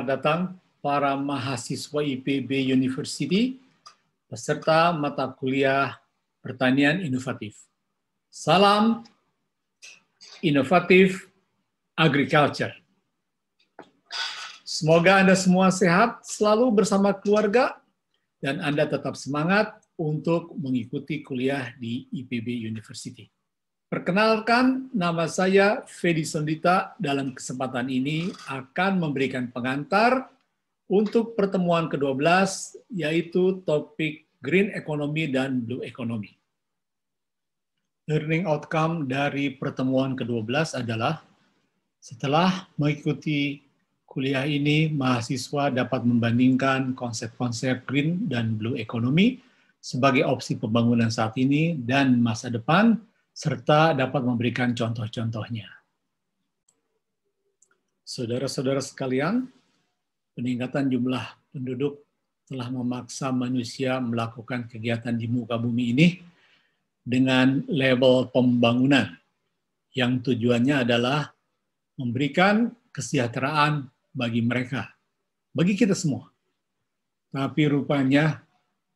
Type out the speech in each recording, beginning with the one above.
Selamat datang para mahasiswa IPB University, peserta mata kuliah Pertanian Inovatif. Salam inovatif agriculture. Semoga Anda semua sehat, selalu bersama keluarga, dan Anda tetap semangat untuk mengikuti kuliah di IPB University. Perkenalkan, nama saya Fedi Sondita. Dalam kesempatan ini akan memberikan pengantar untuk pertemuan ke-12, yaitu topik Green Economy dan Blue Economy. Learning outcome dari pertemuan ke-12 adalah, setelah mengikuti kuliah ini, mahasiswa dapat membandingkan konsep-konsep Green dan Blue Economy sebagai opsi pembangunan saat ini dan masa depan, serta dapat memberikan contoh-contohnya. Saudara-saudara sekalian, peningkatan jumlah penduduk telah memaksa manusia melakukan kegiatan di muka bumi ini dengan label pembangunan, yang tujuannya adalah memberikan kesejahteraan bagi mereka, bagi kita semua. Tapi rupanya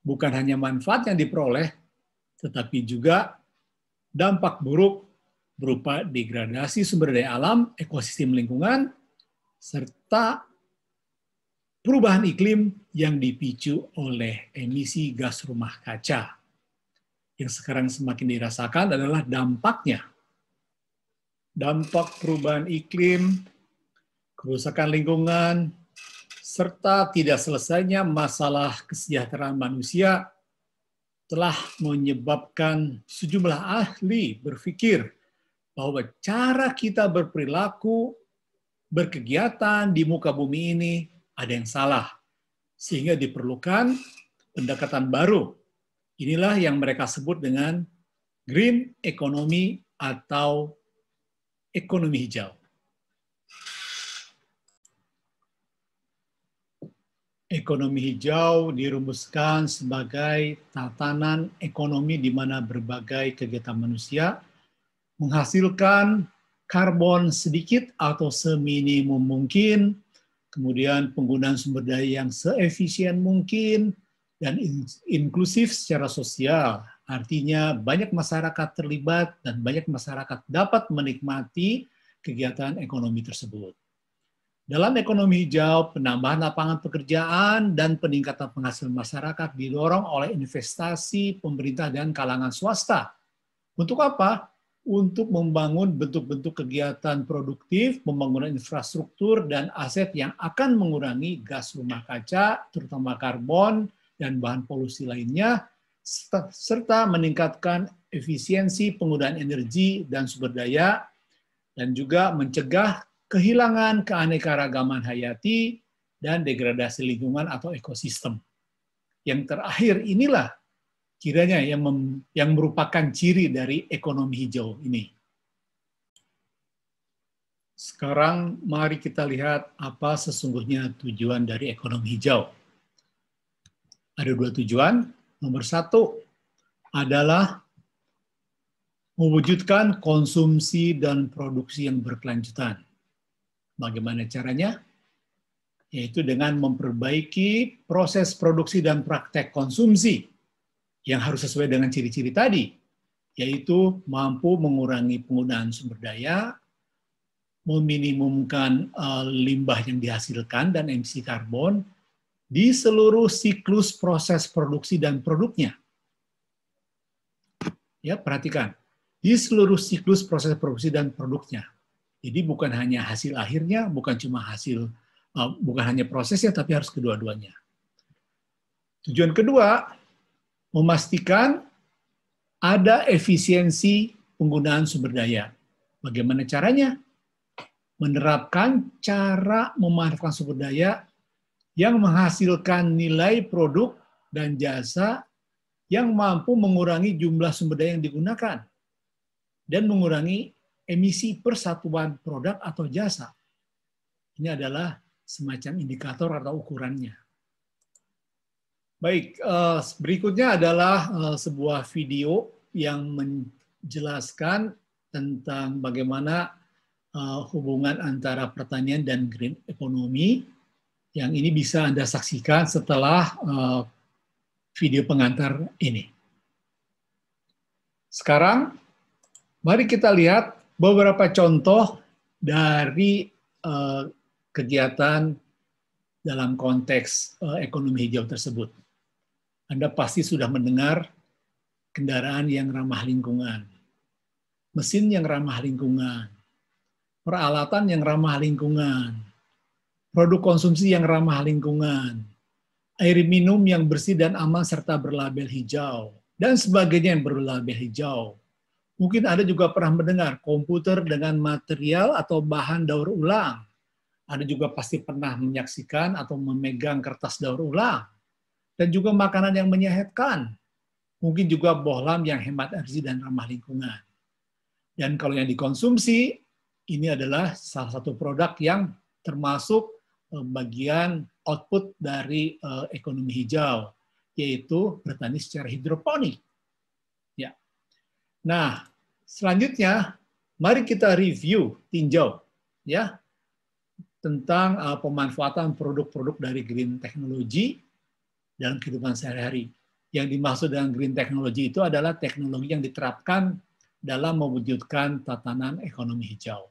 bukan hanya manfaat yang diperoleh, tetapi juga dampak buruk berupa degradasi sumber daya alam, ekosistem lingkungan, serta perubahan iklim yang dipicu oleh emisi gas rumah kaca. Yang sekarang semakin dirasakan adalah dampaknya. Dampak perubahan iklim, kerusakan lingkungan, serta tidak selesainya masalah kesejahteraan manusia telah menyebabkan sejumlah ahli berpikir bahwa cara kita berperilaku, berkegiatan di muka bumi ini ada yang salah, sehingga diperlukan pendekatan baru. Inilah yang mereka sebut dengan green economy atau ekonomi hijau. Ekonomi hijau dirumuskan sebagai tatanan ekonomi di mana berbagai kegiatan manusia menghasilkan karbon sedikit atau seminimum mungkin, kemudian penggunaan sumber daya yang seefisien mungkin, dan inklusif secara sosial. Artinya banyak masyarakat terlibat dan banyak masyarakat dapat menikmati kegiatan ekonomi tersebut. Dalam ekonomi hijau, penambahan lapangan pekerjaan dan peningkatan penghasilan masyarakat didorong oleh investasi pemerintah dan kalangan swasta. Untuk apa? Untuk membangun bentuk-bentuk kegiatan produktif, pembangunan infrastruktur dan aset yang akan mengurangi gas rumah kaca, terutama karbon dan bahan polusi lainnya, serta meningkatkan efisiensi penggunaan energi dan sumber daya, dan juga mencegah kehilangan keanekaragaman hayati dan degradasi lingkungan atau ekosistem. Yang terakhir inilah kiranya yang merupakan ciri dari ekonomi hijau ini. Sekarang mari kita lihat apa sesungguhnya tujuan dari ekonomi hijau. Ada dua tujuan. Nomor satu adalah mewujudkan konsumsi dan produksi yang berkelanjutan. Bagaimana caranya? Yaitu dengan memperbaiki proses produksi dan praktek konsumsi yang harus sesuai dengan ciri-ciri tadi, yaitu mampu mengurangi penggunaan sumber daya, meminimumkan limbah yang dihasilkan dan emisi karbon di seluruh siklus proses produksi dan produknya. Ya, perhatikan, di seluruh siklus proses produksi dan produknya. Jadi bukan hanya hasil akhirnya, bukan hanya prosesnya, tapi harus kedua-duanya. Tujuan kedua, memastikan ada efisiensi penggunaan sumber daya. Bagaimana caranya? Menerapkan cara memanfaatkan sumber daya yang menghasilkan nilai produk dan jasa yang mampu mengurangi jumlah sumber daya yang digunakan dan mengurangi emisi per satuan produk atau jasa. Ini adalah semacam indikator atau ukurannya. Baik, berikutnya adalah sebuah video yang menjelaskan tentang bagaimana hubungan antara pertanian dan green economy Yang ini bisa Anda saksikan setelah video pengantar ini. Sekarang, mari kita lihat beberapa contoh dari kegiatan dalam konteks ekonomi hijau tersebut. Anda pasti sudah mendengar kendaraan yang ramah lingkungan, mesin yang ramah lingkungan, peralatan yang ramah lingkungan, produk konsumsi yang ramah lingkungan, air minum yang bersih dan aman serta berlabel hijau, dan sebagainya yang berlabel hijau. Mungkin Anda juga pernah mendengar komputer dengan material atau bahan daur ulang. Anda juga pasti pernah menyaksikan atau memegang kertas daur ulang. Dan juga makanan yang menyehatkan. Mungkin juga bohlam yang hemat energi dan ramah lingkungan. Dan kalau yang dikonsumsi, ini adalah salah satu produk yang termasuk bagian output dari ekonomi hijau, yaitu bertani secara hidroponik. Ya. Nah, selanjutnya, mari kita review, tinjau, ya, tentang pemanfaatan produk-produk dari green technology dalam kehidupan sehari-hari. Yang dimaksud dengan green technology itu adalah teknologi yang diterapkan dalam mewujudkan tatanan ekonomi hijau.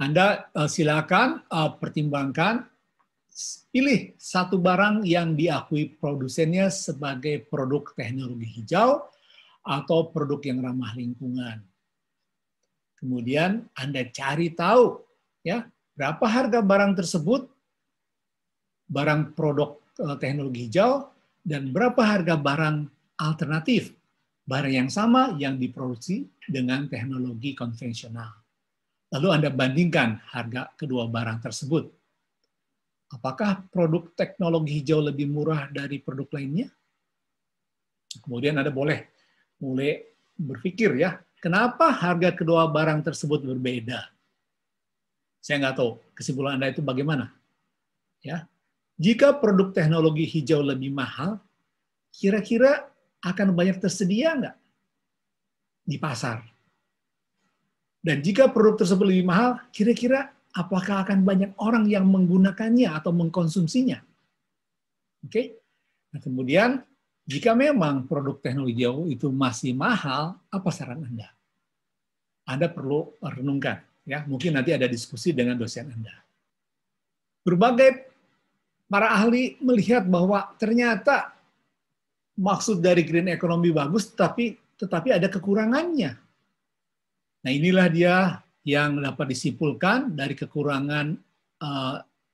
Anda silakan pertimbangkan, pilih satu barang yang diakui produsennya sebagai produk teknologi hijau atau produk yang ramah lingkungan. Kemudian Anda cari tahu, ya, berapa harga barang tersebut, barang produk teknologi hijau, dan berapa harga barang alternatif, barang yang sama yang diproduksi dengan teknologi konvensional. Lalu Anda bandingkan harga kedua barang tersebut. Apakah produk teknologi hijau lebih murah dari produk lainnya? Kemudian Anda boleh mulai berpikir, ya, kenapa harga kedua barang tersebut berbeda? Saya nggak tahu kesimpulan Anda itu bagaimana. Ya, jika produk teknologi hijau lebih mahal, kira-kira akan banyak tersedia nggak di pasar? Dan jika produk tersebut lebih mahal, kira-kira apakah akan banyak orang yang menggunakannya atau mengkonsumsinya? Oke. Nah, kemudian jika memang produk teknologi hijau itu masih mahal, apa saran Anda? Anda perlu renungkan. Ya, mungkin nanti ada diskusi dengan dosen Anda. Berbagai para ahli melihat bahwa ternyata maksud dari green economy bagus, tetapi ada kekurangannya. Nah, inilah dia yang dapat disimpulkan dari kekurangan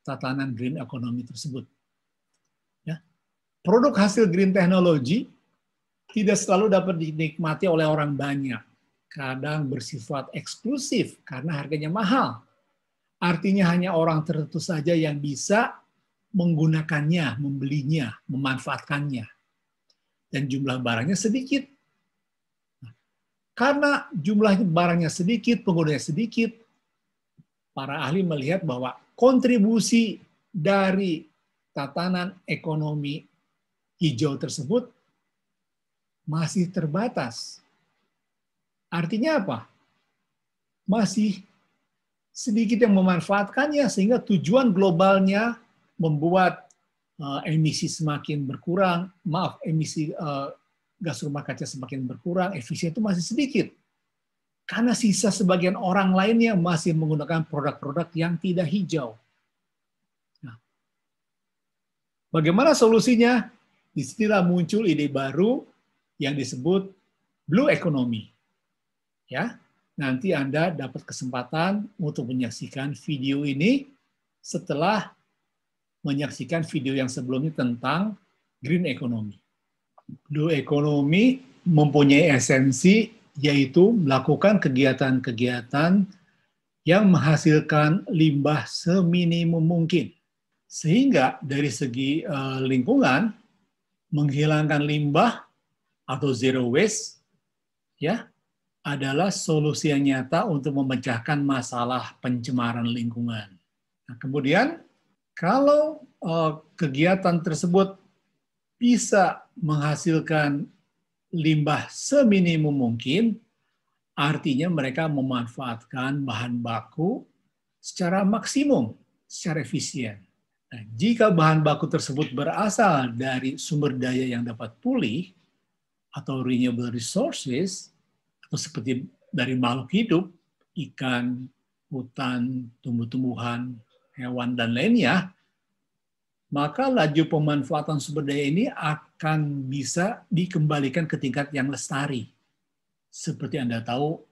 tatanan green economy tersebut. Ya. Produk hasil green technology tidak selalu dapat dinikmati oleh orang banyak. Kadang bersifat eksklusif karena harganya mahal. Artinya hanya orang tertentu saja yang bisa menggunakannya, membelinya, memanfaatkannya. Dan jumlah barangnya sedikit. Karena jumlah barangnya sedikit, penggunanya sedikit, para ahli melihat bahwa kontribusi dari tatanan ekonomi hijau tersebut masih terbatas. Artinya apa? Masih sedikit yang memanfaatkannya, sehingga tujuan globalnya membuat emisi semakin berkurang, emisi gas rumah kaca semakin berkurang, efisien itu masih sedikit. Karena sisa sebagian orang lainnya masih menggunakan produk-produk yang tidak hijau. Nah, bagaimana solusinya? Disinilah muncul ide baru yang disebut blue economy. Ya, nanti Anda dapat kesempatan untuk menyaksikan video ini setelah menyaksikan video yang sebelumnya tentang green economy. Blue economy mempunyai esensi, yaitu melakukan kegiatan-kegiatan yang menghasilkan limbah seminimum mungkin. Sehingga dari segi lingkungan, menghilangkan limbah atau zero waste, ya, adalah solusi yang nyata untuk memecahkan masalah pencemaran lingkungan. Nah, kemudian kalau kegiatan tersebut bisa menghasilkan limbah seminimum mungkin, artinya mereka memanfaatkan bahan baku secara maksimum secara efisien. Nah, jika bahan baku tersebut berasal dari sumber daya yang dapat pulih atau renewable resources, atau seperti dari makhluk hidup, ikan, hutan, tumbuh-tumbuhan, hewan, dan lainnya, maka laju pemanfaatan sumber daya ini akan bisa dikembalikan ke tingkat yang lestari. Seperti Anda tahu,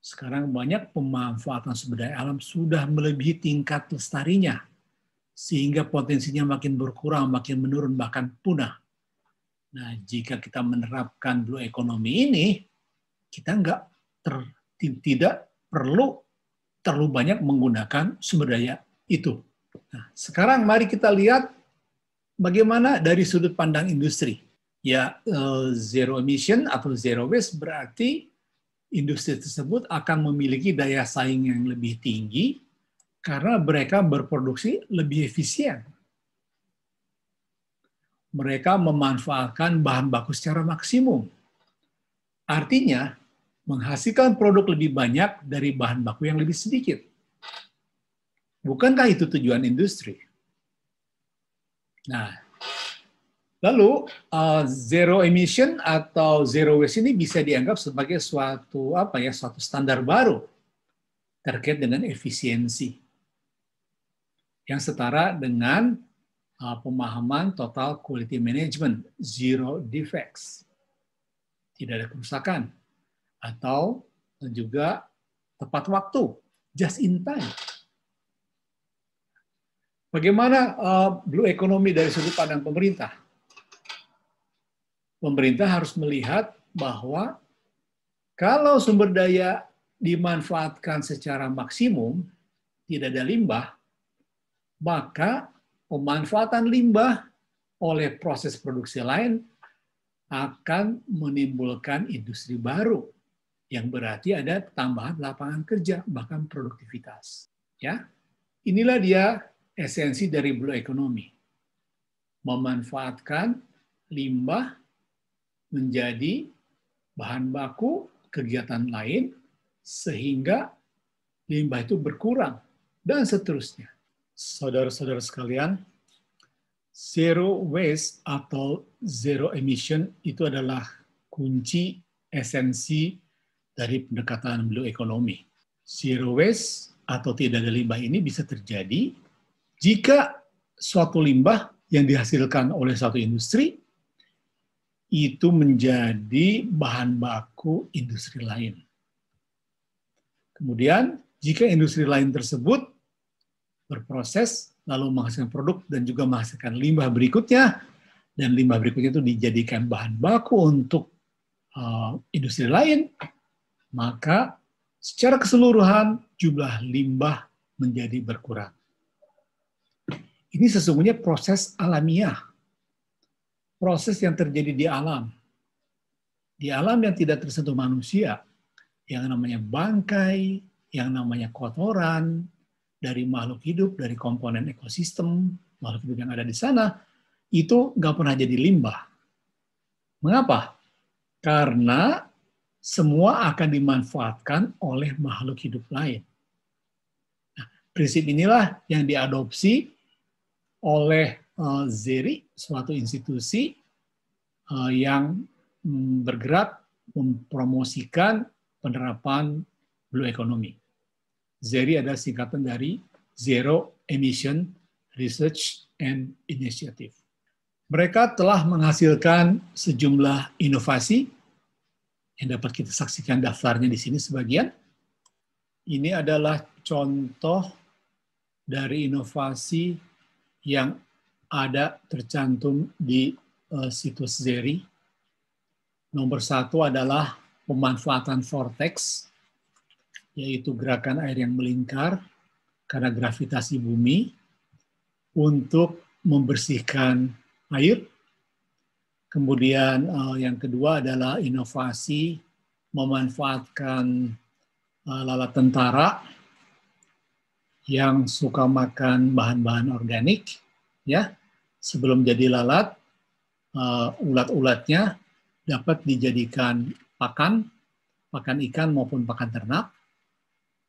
sekarang banyak pemanfaatan sumber daya alam sudah melebihi tingkat lestarinya, sehingga potensinya makin berkurang, makin menurun, bahkan punah. Nah, jika kita menerapkan blue economy ini, kita tidak perlu terlalu banyak menggunakan sumber daya itu. Nah, sekarang mari kita lihat bagaimana dari sudut pandang industri. Ya, zero emission atau zero waste berarti industri tersebut akan memiliki daya saing yang lebih tinggi karena mereka berproduksi lebih efisien. Mereka memanfaatkan bahan baku secara maksimum. Artinya, menghasilkan produk lebih banyak dari bahan baku yang lebih sedikit. Bukankah itu tujuan industri? Nah, lalu zero emission atau zero waste ini bisa dianggap sebagai suatu standar baru terkait dengan efisiensi yang setara dengan pemahaman total quality management, zero defects, tidak ada kerusakan, atau juga tepat waktu, just in time. Bagaimana blue economy dari sudut pandang pemerintah? Pemerintah harus melihat bahwa kalau sumber daya dimanfaatkan secara maksimum, tidak ada limbah, maka pemanfaatan limbah oleh proses produksi lain akan menimbulkan industri baru yang berarti ada tambahan lapangan kerja, bahkan produktivitas. Ya, inilah dia esensi dari blue economy. Memanfaatkan limbah menjadi bahan baku kegiatan lain sehingga limbah itu berkurang dan seterusnya. Saudara-saudara sekalian, zero waste atau zero emission itu adalah kunci esensi dari pendekatan blue economy. Zero waste atau tidak ada limbah ini bisa terjadi jika suatu limbah yang dihasilkan oleh suatu industri itu menjadi bahan baku industri lain. Kemudian, jika industri lain tersebut berproses, lalu menghasilkan produk dan juga menghasilkan limbah berikutnya, dan limbah berikutnya itu dijadikan bahan baku untuk industri lain, maka secara keseluruhan jumlah limbah menjadi berkurang. Ini sesungguhnya proses alamiah, proses yang terjadi di alam yang tidak tersentuh manusia, yang namanya bangkai, yang namanya kotoran dari makhluk hidup, dari komponen ekosistem makhluk hidup yang ada di sana, itu nggak pernah jadi limbah. Mengapa? Karena semua akan dimanfaatkan oleh makhluk hidup lain. Nah, prinsip inilah yang diadopsi oleh ZERI, suatu institusi yang bergerak mempromosikan penerapan blue economy. ZERI adalah singkatan dari Zero Emission Research and Initiative. Mereka telah menghasilkan sejumlah inovasi yang dapat kita saksikan daftarnya di sini sebagian. Ini adalah contoh dari inovasi yang ada tercantum di situs ZERI. Nomor 1 adalah pemanfaatan vortex, yaitu gerakan air yang melingkar karena gravitasi bumi untuk membersihkan air. Kemudian yang kedua adalah inovasi memanfaatkan lalat tentara yang suka makan bahan-bahan organik, ya. Sebelum jadi lalat, ulat-ulatnya dapat dijadikan pakan ikan maupun pakan ternak.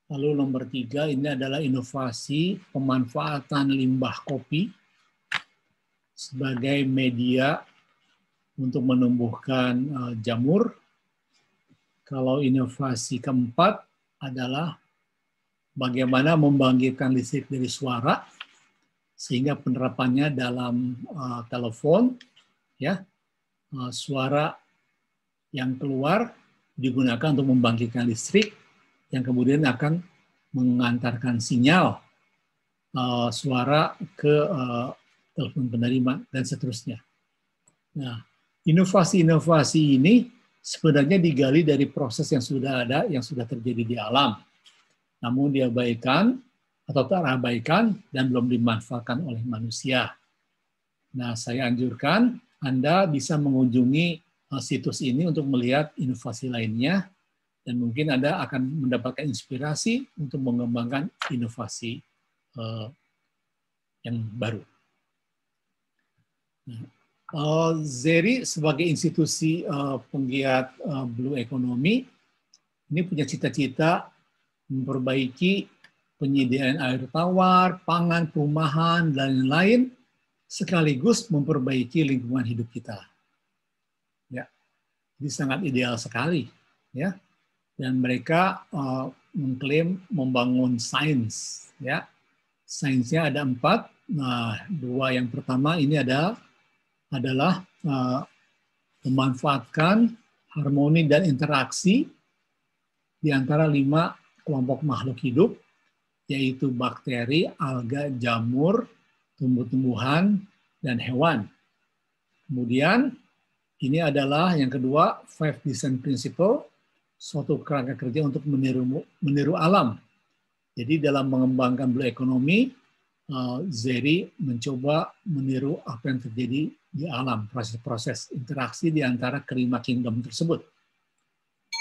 Lalu nomor 3 ini adalah inovasi pemanfaatan limbah kopi sebagai media untuk menumbuhkan jamur. Kalau inovasi keempat adalah bagaimana membangkitkan listrik dari suara sehingga penerapannya dalam telepon, ya, suara yang keluar digunakan untuk membangkitkan listrik yang kemudian akan mengantarkan sinyal suara ke telepon penerima dan seterusnya. Nah, inovasi-inovasi ini sebenarnya digali dari proses yang sudah ada, yang sudah terjadi di alam. Namun diabaikan atau terabaikan dan belum dimanfaatkan oleh manusia. Nah, saya anjurkan Anda bisa mengunjungi situs ini untuk melihat inovasi lainnya, dan mungkin Anda akan mendapatkan inspirasi untuk mengembangkan inovasi yang baru. ZERI sebagai institusi penggiat Blue Economy ini punya cita-cita memperbaiki penyediaan air tawar, pangan, perumahan, dan lain-lain, sekaligus memperbaiki lingkungan hidup kita. Ya, ini sangat ideal sekali, ya. Dan mereka mengklaim membangun sains, ya. Sainsnya ada 4. Nah, 2 yang pertama ini adalah memanfaatkan harmoni dan interaksi di antara 5 kelompok makhluk hidup, yaitu bakteri, alga, jamur, tumbuh-tumbuhan, dan hewan. Kemudian, ini adalah yang kedua, 5 Design Principle, suatu kerangka kerja untuk meniru alam. Jadi dalam mengembangkan Blue Economy, ZERI mencoba meniru apa yang terjadi di alam, proses-proses interaksi di antara kelima kingdom tersebut.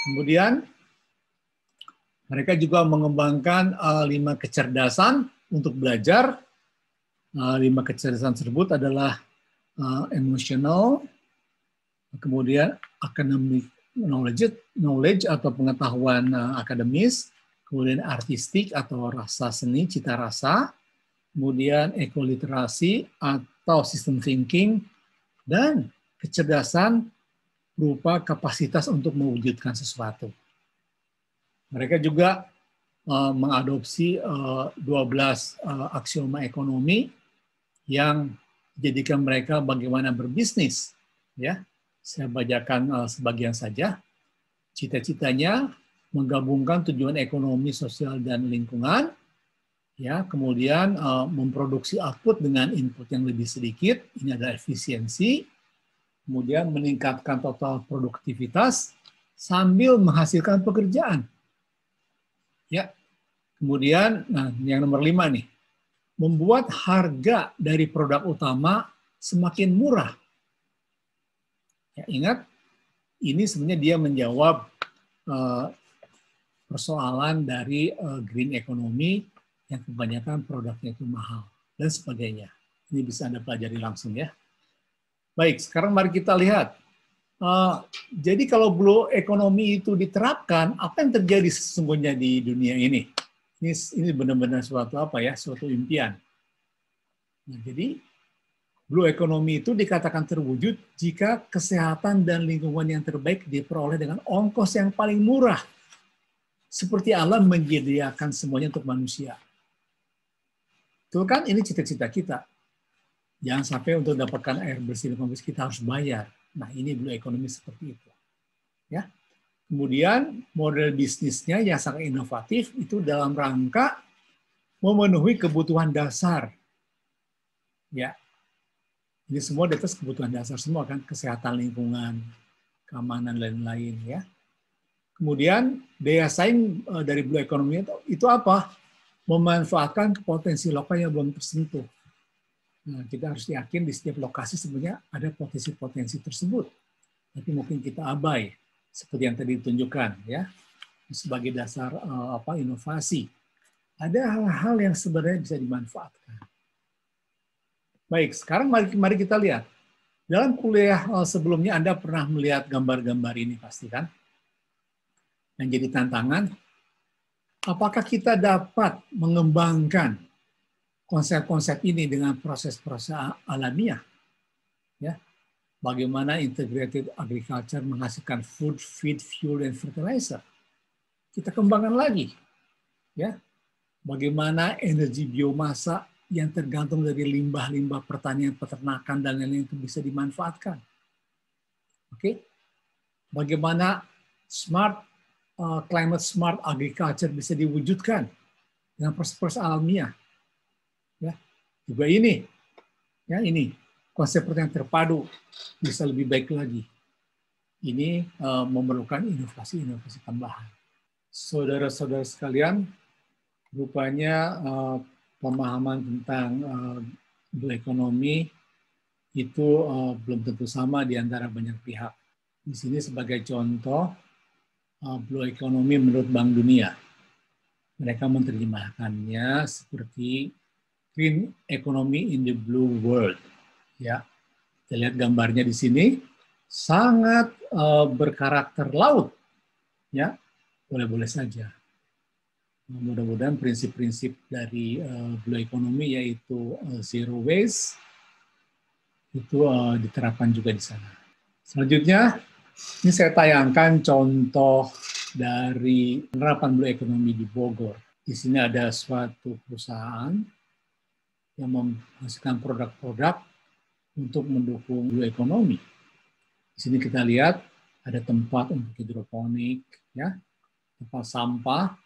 Kemudian, mereka juga mengembangkan 5 kecerdasan untuk belajar. 5 kecerdasan tersebut adalah emotional, kemudian academic knowledge atau pengetahuan akademis, kemudian artistik atau rasa seni, cita rasa, kemudian ekoliterasi atau system thinking, dan kecerdasan berupa kapasitas untuk mewujudkan sesuatu. Mereka juga mengadopsi 12 aksioma ekonomi yang menjadikan mereka bagaimana berbisnis. Ya, saya bacakan sebagian saja. Cita-citanya menggabungkan tujuan ekonomi, sosial, dan lingkungan. Ya, kemudian memproduksi output dengan input yang lebih sedikit. Ini adalah efisiensi. Kemudian meningkatkan total produktivitas sambil menghasilkan pekerjaan. Ya, kemudian, nah yang nomor 5 nih, membuat harga dari produk utama semakin murah. Ya, ingat, ini sebenarnya dia menjawab persoalan dari green economy yang kebanyakan produknya itu mahal dan sebagainya. Ini bisa Anda pelajari langsung ya. Baik, sekarang mari kita lihat. Jadi kalau Blue Economy itu diterapkan, apa yang terjadi sesungguhnya di dunia ini? Ini benar-benar suatu apa ya? Suatu impian. Nah, jadi Blue Economy itu dikatakan terwujud jika kesehatan dan lingkungan yang terbaik diperoleh dengan ongkos yang paling murah, seperti alam menyediakan semuanya untuk manusia. Itu kan ini cita-cita kita. Jangan sampai untuk dapatkan air bersih dan bagus kita harus bayar. Nah, ini Blue Economy seperti itu. Ya. Kemudian model bisnisnya yang sangat inovatif itu dalam rangka memenuhi kebutuhan dasar. Ya. Ini semua di atas kebutuhan dasar semua kan, kesehatan lingkungan, keamanan dan lain-lain ya. Kemudian daya saing dari Blue Economy itu apa? Memanfaatkan potensi lokal yang belum tersentuh. Nah, kita harus yakin di setiap lokasi sebenarnya ada potensi-potensi tersebut. Tapi mungkin kita abai, seperti yang tadi ditunjukkan, ya, sebagai dasar inovasi. Ada hal-hal yang sebenarnya bisa dimanfaatkan. Baik, sekarang mari kita lihat. Dalam kuliah sebelumnya Anda pernah melihat gambar-gambar ini pasti kan? Yang jadi tantangan, Apakah kita dapat mengembangkan konsep-konsep ini dengan proses-proses alamiah? Ya, bagaimana integrated agriculture menghasilkan food, feed, fuel, dan fertilizer? Kita kembangkan lagi, ya. Bagaimana energi biomasa yang tergantung dari limbah-limbah pertanian, peternakan, dan lain-lain itu bisa dimanfaatkan. Oke, bagaimana climate smart agriculture bisa diwujudkan dengan proses-proses alamiah. Ya, juga ini, ya ini konsep pertanian terpadu bisa lebih baik lagi. Ini memerlukan inovasi-inovasi tambahan. Saudara-saudara sekalian, rupanya pemahaman tentang blue economy itu belum tentu sama di antara banyak pihak. Di sini sebagai contoh, blue economy menurut Bank Dunia. Mereka menerjemahkannya seperti green economy in the blue world. Ya, kita lihat gambarnya di sini, sangat berkarakter laut. Ya, boleh-boleh saja. Mudah-mudahan prinsip-prinsip dari blue economy yaitu zero waste itu diterapkan juga di sana. Selanjutnya, ini saya tayangkan contoh dari penerapan blue economy di Bogor. Di sini ada suatu perusahaan yang menghasilkan produk-produk untuk mendukung blue economy. Di sini kita lihat ada tempat untuk hidroponik, ya, tempat sampah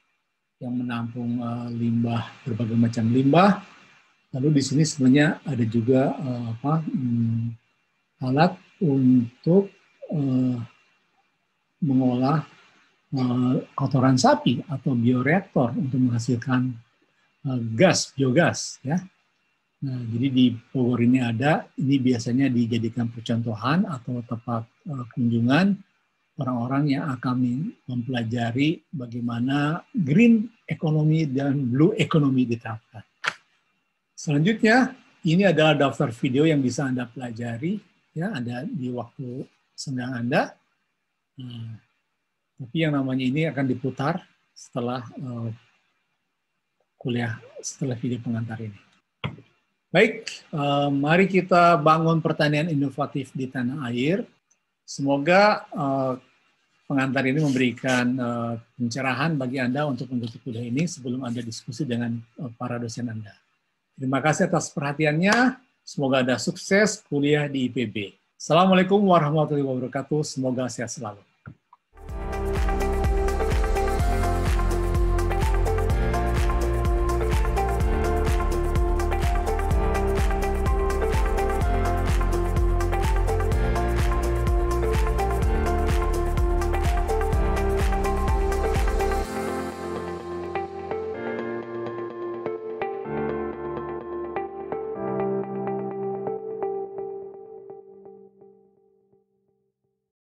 yang menampung limbah, berbagai macam limbah. Lalu di sini sebenarnya ada juga alat untuk mengolah kotoran sapi atau bioreaktor untuk menghasilkan biogas. Ya. Nah, jadi di Bogor ini ada, ini biasanya dijadikan percontohan atau tempat kunjungan orang-orang yang akan mempelajari bagaimana green economy dan blue economy diterapkan. Selanjutnya, ini adalah daftar video yang bisa Anda pelajari, ya, ada di waktu senggang Anda. Tapi yang namanya ini akan diputar setelah kuliah, setelah video pengantar ini. Baik, mari kita bangun pertanian inovatif di tanah air. Semoga pengantar ini memberikan pencerahan bagi Anda untuk mengikuti kuliah ini sebelum Anda diskusi dengan para dosen Anda. Terima kasih atas perhatiannya. Semoga Anda sukses kuliah di IPB. Assalamualaikum warahmatullahi wabarakatuh. Semoga sehat selalu.